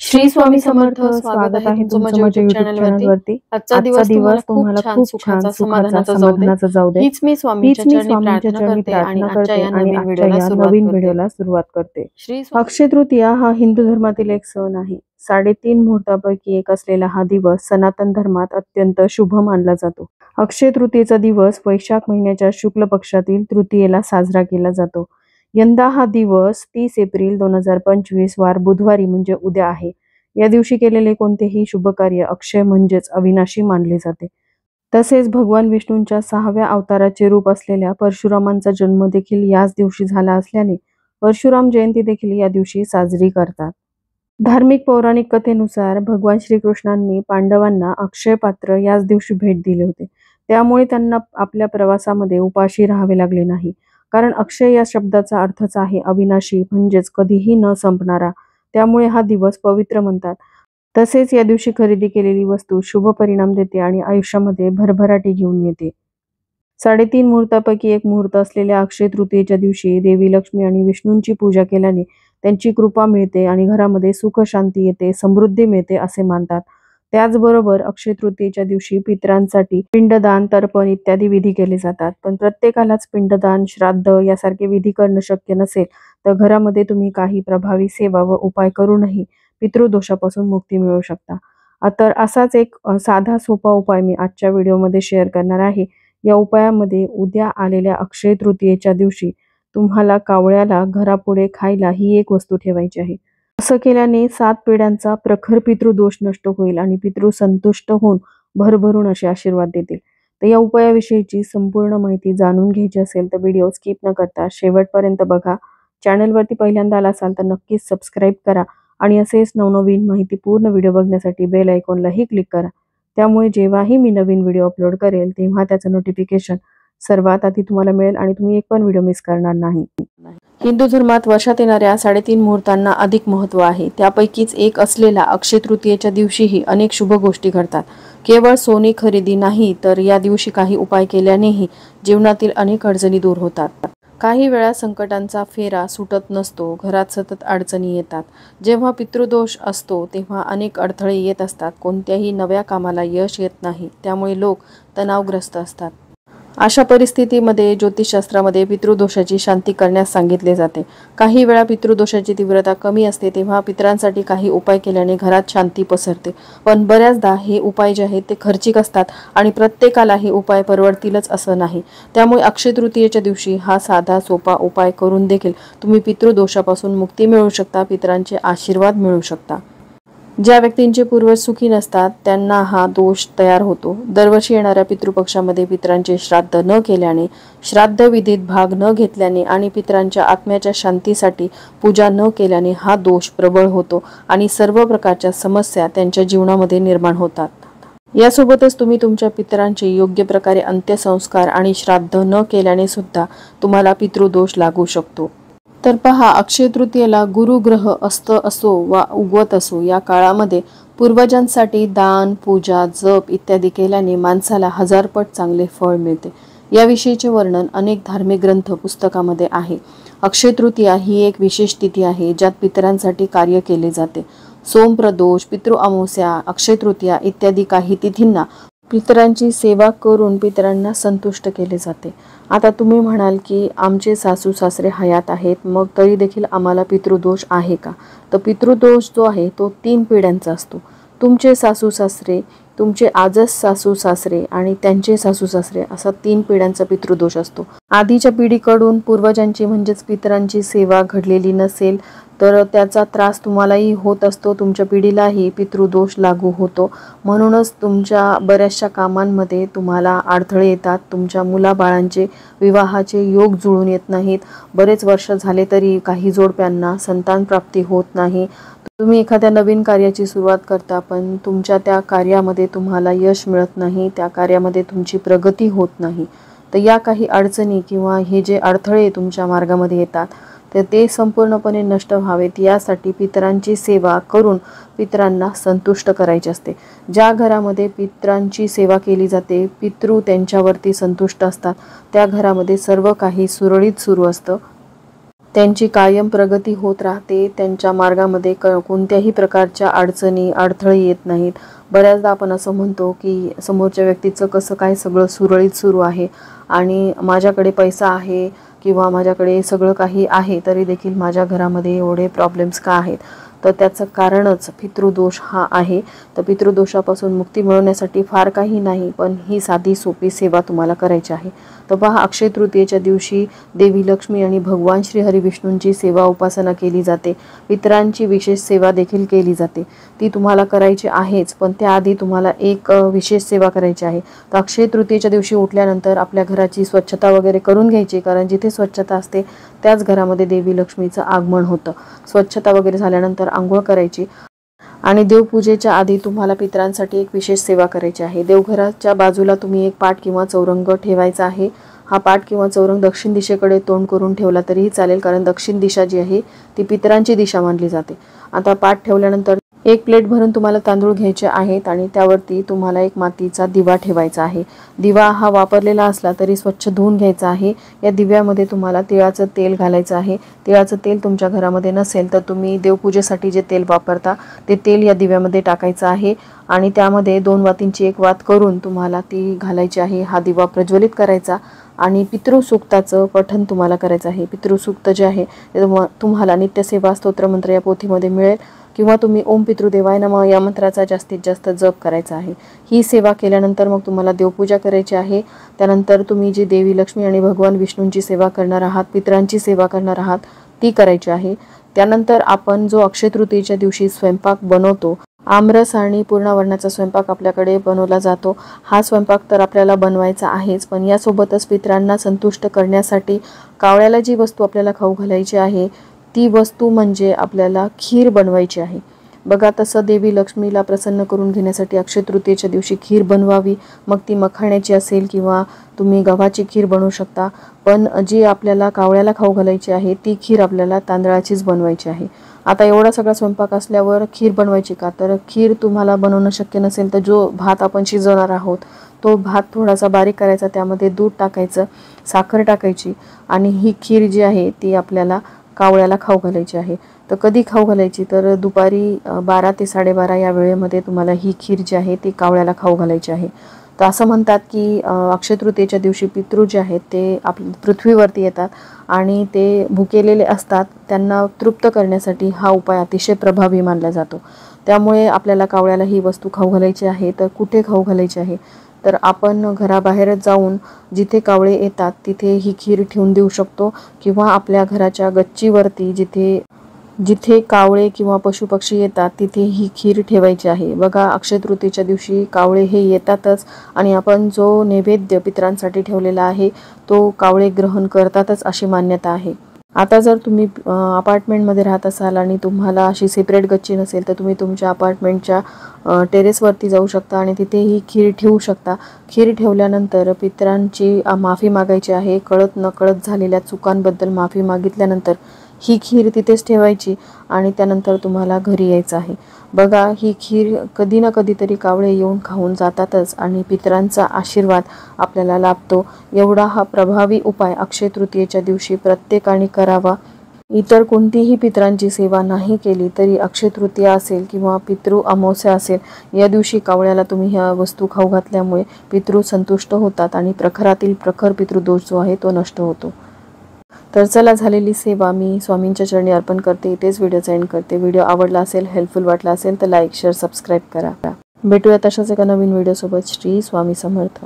श्री स्वामी समर्थ. स्वागत आहे तुमचं माझ्या YouTube चॅनलवरती. आजचा दिवस तुम्हाला खूप छान समाधानाचा जाऊ दे. हीच मी स्वामींच्या चरणी प्रार्थना करते आणि आजच्या या नवीन व्हिडिओला सुरुवात करते. अक्षय तृतीया हा हिंदू धर्मातील एक सण आहे. 3.5 मुहूर्तापैकी एक असलेला हा दिवस सनातन धर्मात अत्यंत शुभ मानला जातो. अक्षय तृतीयेचा दिवस वैशाख महिन्याच्या शुक्ल पक्षातील तृतीयेला साजरा केला जातो. यंदा हा दिवस 30 एप्रिल 2025 वार बुधवारी म्हणजे उद्या आहे. या दिवशी केलेले कोणतेही शुभ कार्य अक्षय म्हणजेच अविनाशी मानले जाते. तसेच भगवान विष्णूंच्या 6व्या अवताराचे रूप असलेल्या परशुरामांचा जन्म देखील याच दिवशी झाला असल्याने परशुराम जयंती देखील या दिवशी साजरी करतात. धार्मिक पौराणिक कथेनुसार भगवान श्रीकृष्णांनी पांडवांना अक्षय पात्र याच दिवशी भेट दिले होते. त्यामुळे त्यांना आपल्या प्रवासामध्ये उपाशी राहावे लागले नाही. कारण अक्षय या शब्दाचा अर्थच आहे अविनाशी म्हणजेच कधीही न संपणारा. त्यामुळे हा दिवस पवित्र म्हणतात. तसेच या दिवशी खरेदी केलेली वस्तू शुभ परिणाम देते आणि आयुष्यामध्ये भरभराटी घेऊन येते. 3.5 मुहूर्तापैकी एक मुहूर्त असलेल्या अक्षय तृतीयेच्या दिवशी देवी लक्ष्मी आणि विष्णूंची पूजा केल्याने त्यांची कृपा मिळते आणि घरामध्ये सुख शांती येते, समृद्धी मिळते असे मानतात. त्याचबरोबर अक्षय तृतीयेच्या दिवशी पितरांसाठी पिंडदान, तर्पण इत्यादी विधी केले जातात. पण प्रत्येकालाच पिंडदान, श्राद्ध यासारखे विधी करणं शक्य नसेल तर घरामध्ये तुम्ही काही प्रभावी सेवा व उपाय करूनही पितृदोषापासून मुक्ती मिळवू शकता. तर असाच एक साधा सोपा उपाय मी आजच्या व्हिडिओमध्ये शेअर करणार आहे. या उपायामध्ये उद्या आलेल्या अक्षय तृतीयेच्या दिवशी तुम्हाला कावळ्याला घरापुढे खायला ही एक वस्तू ठेवायची आहे. असं केल्याने 7 पिढ्यांचा प्रखर पितृदोष नष्ट होईल आणि पितृ संतुष्ट होऊन भरभरून असे आशीर्वाद देतील. तर या उपायाविषयीची संपूर्ण माहिती जाणून घ्यायची असेल तर व्हिडिओ स्किप न करता शेवटपर्यंत बघा. चॅनलवरती पहिल्यांदा आला असाल तर नक्कीच सबस्क्राईब करा आणि असेच नवनवीन माहितीपूर्ण व्हिडिओ बघण्यासाठी बेल आयकॉनलाही क्लिक करा. त्यामुळे जेव्हाही मी नवीन व्हिडिओ अपलोड करेल तेव्हा त्याचं नोटिफिकेशन सर्वात आधी तुम्हाला मिळेल आणि तुम्ही एक पण व्हिडिओ मिस करणार नाही. हिंदू धर्मात वर्षात येणाऱ्या 3.5 मुहूर्तांना अधिक महत्त्व आहे. त्यापैकीच एक असलेला अक्षय तृतीयेच्या दिवशीही अनेक शुभ गोष्टी घडतात. केवळ सोने खरेदी नाही तर या दिवशी काही उपाय केल्यानेही जीवनातील अनेक अडचणी दूर होतात. काही वेळा संकटांचा फेरा सुटत नसतो, घरात सतत अडचणी येतात. जेव्हा पितृदोष असतो तेव्हा अनेक अडथळे येत असतात. कोणत्याही नव्या कामाला यश येत नाही. त्यामुळे लोक तणावग्रस्त असतात. अशा परिस्थितीमध्ये ज्योतिषशास्त्रामध्ये पितृदोषाची शांती करण्यास सांगितले जाते. काही वेळा पितृदोषाची तीव्रता कमी असते तेव्हा पितरांसाठी काही उपाय केल्याने घरात शांती पसरते. पण बऱ्याचदा हे उपाय जे आहेत ते खर्चिक असतात आणि प्रत्येकाला हे उपाय परवडतीलच असं नाही. त्यामुळे अक्षय तृतीयेच्या दिवशी हा साधा सोपा उपाय करून देखील तुम्ही पितृदोषापासून मुक्ती मिळवू शकता, पितरांचे आशीर्वाद मिळवू शकता. ज्या व्यक्तींचे पूर्वज सुखी नसतात त्यांना हा दोष तयार होतो. दरवर्षी येणाऱ्या पितृपक्षामध्ये पितरांचे श्राद्ध न केल्याने, श्राद्ध विधीत भाग न घेतल्याने आणि पितरांच्या आत्म्याच्या शांतीसाठी पूजा न केल्याने हा दोष प्रबळ होतो आणि सर्व प्रकारच्या समस्या त्यांच्या जीवनामध्ये निर्माण होतात. यासोबतच तुम्ही तुमच्या पितरांचे योग्य प्रकारे अंत्यसंस्कार आणि श्राद्ध न केल्याने सुद्धा तुम्हाला पितृदोष लागू शकतो. तर पहा, अक्षय तृतीयेला गुरुग्रह अस्त असो वा उगवत असो या काळामध्ये पूर्वजांसाठी दान, पूजा, जप इत्यादी केल्याने माणसाला 1000 पट चांगले फळ मिळते. याविषयीचे वर्णन अनेक धार्मिक ग्रंथ पुस्तकामध्ये आहे. अक्षय तृतीया ही एक विशेष तिथी आहे ज्यात पितरांसाठी कार्य केले जाते. सोमप्रदोष, पितृ अमावस्या, अक्षय तृतीया इत्यादी काही तिथींना पितरांची सेवा करून पितरांना संतुष्ट केले जाते. आता तुम्ही म्हणाल की आमचे सासू सासरे हयात आहेत, मग तरी देखील आम्हाला पितृदोष आहे का? तर पितृदोष जो आहे तो 3 पिढ्यांचा असतो. तुमचे सासू सासरे, तुमचे आजच सासू सासरे आणि त्यांचे सासू सासरे असा 3 पिढ्यांचा पितृदोष असतो. आधीच्या पिढीकडून पूर्वजांची म्हणजेच पितरांची सेवा घडलेली नसेल तर त्याचा त्रास तुम्हालाही होत असतो, तुमच्या पिढीलाही पितृदोष लागू होतो. म्हणूनच तुमच्या बऱ्याचशा कामांमध्ये तुम्हाला अडथळे येतात. तुमच्या मुलाबाळांचे विवाहाचे योग जुळून येत नाहीत. बरेच वर्ष झाले तरी काही जोडप्यांना संतान प्राप्ती होत नाही. तुम्ही एखाद्या नवीन कार्याची सुरुवात करता पण तुमच्या त्या कार्यामध्ये तुम्हाला यश मिळत नाही, त्या कार्यामध्ये तुमची प्रगती होत नाही. तर या काही अडचणी किंवा हे जे अडथळे तुमच्या मार्गामध्ये येतात तर ते संपूर्णपणे नष्ट व्हावेत यासाठी पितरांची सेवा करून पितरांना संतुष्ट करायचे असते. ज्या घरामध्ये पितरांची सेवा केली जाते, पितृ त्यांच्यावरती संतुष्ट असतात, त्या घरामध्ये सर्व काही सुरळीत सुरू असतं. त्यांची कायम प्रगती होत राहते. त्यांच्या मार्गामध्ये कोणत्याही प्रकारच्या अडचणी अडथळे येत नाहीत. बऱ्याचदा आपण असं म्हणतो की समोरच्या व्यक्तीचं कसं काय सगळं सुरळीत सुरू आहे आणि माझ्याकडे पैसा आहे किंवा माझ्याकडे सगळं काही आहे तरी देखील माझ्या घरामध्ये एवढे प्रॉब्लेम्स का आहेत. तर त्याचं कारणच पितृदोष हा आहे. तर पितृदोषापासून मुक्ती मिळवण्यासाठी फार काही नाही, पण ही साधी सोपी सेवा तुम्हाला करायची आहे. तर पहा, अक्षय तृतीयेच्या दिवशी देवी लक्ष्मी आणि भगवान श्री हरी विष्णूंची सेवा उपासना केली जाते. पितरांची विशेष सेवा देखील केली जाते. ती तुम्हाला करायची आहेच, पण त्याआधी तुम्हाला एक विशेष सेवा करायची आहे. तर अक्षय तृतीयेच्या दिवशी उठल्यानंतर आपल्या घराची स्वच्छता वगैरे करून घ्यायची, कारण जिथे स्वच्छता असते त्याच घरामध्ये देवी लक्ष्मीचं आगमन होतं. स्वच्छता वगैरे झाल्यानंतर आंघोळ करायची आणि देवपूजेच्या आधी तुम्हाला पितरांसाठी एक विशेष सेवा करायची आहे. देवघराच्या बाजूला तुम्ही एक पाट किंवा चौरंग ठेवायचा आहे. हा पाट किंवा चौरंग दक्षिण दिशेकडे तोंड करून ठेवला तरीही चालेल, कारण दक्षिण दिशा जी आहे ती पितरांची दिशा मानली जाते. आता पाट ठेवल्यानंतर एक प्लेट भरून तुम्हाला तांदूळ घ्यायचे आहेत आणि त्यावरती तुम्हाला एक मातीचा दिवा ठेवायचा आहे. दिवा हा वापरलेला असला तरी स्वच्छ धुवून घ्यायचा आहे. या दिव्यामध्ये तुम्हाला तिळाचं तेल घालायचं आहे. तिळाचं तेल तुमच्या घरामध्ये नसेल तर तुम्ही देवपूजेसाठी जे तेल वापरता ते तेल या दिव्यामध्ये टाकायचं आहे आणि त्यामध्ये 2 वातींची एक वात करून तुम्हाला ती घालायची आहे. हा दिवा प्रज्वलित करायचा आणि पितृसूक्ताचं पठण तुम्हाला करायचं आहे. पितृसूक्त जे आहे ते तुम्हाला नित्यसेवा स्तोत्रमंत्र या पोथीमध्ये मिळेल किंवा तुम्ही ओम पितृदेवाय नमः या मंत्राचा जास्तीत जास्त जप करायचा आहे. ही सेवा केल्यानंतर मग तुम्हाला देवपूजा करायची आहे. त्यानंतर तुम्ही जी देवी लक्ष्मी आणि भगवान विष्णूंची सेवा करणार आहात, पितरांची सेवा करणार आहात, ती करायची आहे. त्यानंतर आपण जो अक्षय तृतीयेच्या दिवशी स्वयंपाक बनवतो, आमरस आणि पूर्णावरणाचा स्वयंपाक आपल्याकडे बनवला जातो. हा स्वयंपाक तर आपल्याला बनवायचा आहेच, पण यासोबतच पितरांना संतुष्ट करण्यासाठी कावळ्याला जी वस्तू आपल्याला खाऊ घालायची आहे ती वस्तू म्हणजे आपल्याला खीर बनवायची आहे. बघा, तसं देवी लक्ष्मीला प्रसन्न करून घेण्यासाठी अक्षय तृतीयेच्या दिवशी खीर बनवावी. मग ती मखाण्याची असेल किंवा तुम्ही गव्हाची खीर बनवू शकता, पण जी आपल्याला कावळ्याला खाऊ घालायची आहे ती खीर आपल्याला तांदळाचीच बनवायची आहे. आता एवढा सगळा स्वयंपाक असल्यावर खीर बनवायची का? तर खीर तुम्हाला बनवणं शक्य नसेल तर जो भात आपण शिजवणार आहोत तो भात थोडासा बारीक करायचा, त्यामध्ये दूध टाकायचं, साखर टाकायची आणि ही खीर जी आहे ती आपल्याला कावळ्याला खाऊ घालायची आहे. तर कधी खाऊ घालायची? तर दुपारी 12 ते 12:30 या वेळेमध्ये तुम्हाला ही खीर जी आहे ती कावळ्याला खाऊ घालायची आहे. तर असं म्हणतात की अक्षय तृतीयेच्या दिवशी पितृ जे आहेत ते पृथ्वीवरती येतात आणि ते भुकेलेले असतात. त्यांना तृप्त करण्यासाठी हा उपाय अतिशय प्रभावी मानला जातो. त्यामुळे आपल्याला कावळ्याला ही वस्तू खाऊ घालायची आहे. तर कुठे खाऊ घालायची आहे? तर आपण घराबाहेरच जाऊन जिथे कावळे येतात तिथे ही खीर ठेवून देऊ शकतो किंवा आपल्या घराच्या गच्चीवरती जिथे कावळे किंवा पशुपक्षी येतात तिथे ही खीर ठेवायची आहे. बघा, अक्षय तृतीयेच्या दिवशी कावळे हे येतातच आणि आपण जो नैवेद्य पितरांसाठी ठेवलेला आहे तो कावळे ग्रहण करतातच अशी मान्यता आहे. आता जर तुम्ही अपार्टमेंटमध्ये राहत असाल आणि तुम्हाला अशी सेपरेट गच्ची नसेल तर तुम्ही तुमच्या अपार्टमेंटच्या टेरेसवरती जाऊ शकता आणि तिथे ही खीर ठेवू शकता. खीर ठेवल्यानंतर पितरांची माफी मागायची आहे. कळत नकळत झालेल्या चुकांबद्दल माफी मागितल्यानंतर ही खीर तिथेच ठेवायची आणि त्यानंतर तुम्हाला घरी यायचं आहे. बघा, ही खीर कधी ना कधीतरी कावळे येऊन खाऊन जातातच आणि पितरांचा आशीर्वाद आपल्याला लाभतो. एवढा हा प्रभावी उपाय अक्षय तृतीयेच्या दिवशी प्रत्येकाने करावा. इतर कोणतीही पितरांची सेवा नाही केली तरी अक्षय तृतीया असेल किंवा पितृ अमावस्या असेल, या दिवशी कावळ्याला तुम्ही ह्या वस्तू खाऊ घातल्यामुळे पितृ संतुष्ट होतात आणि प्रखरातील प्रखर पितृदोष जो आहे तो नष्ट होतो. तर चला, झालेली सेवा मी स्वामींच्या चरणी अर्पण करते. इथेच व्हिडिओचा एंड करते. व्हिडिओ आवडला असेल, हेल्पफुल वाटला असेल तर लाईक, शेअर, सबस्क्राईब करा. भेटूया तशाच एका नवीन व्हिडिओसोबत. श्री स्वामी समर्थ.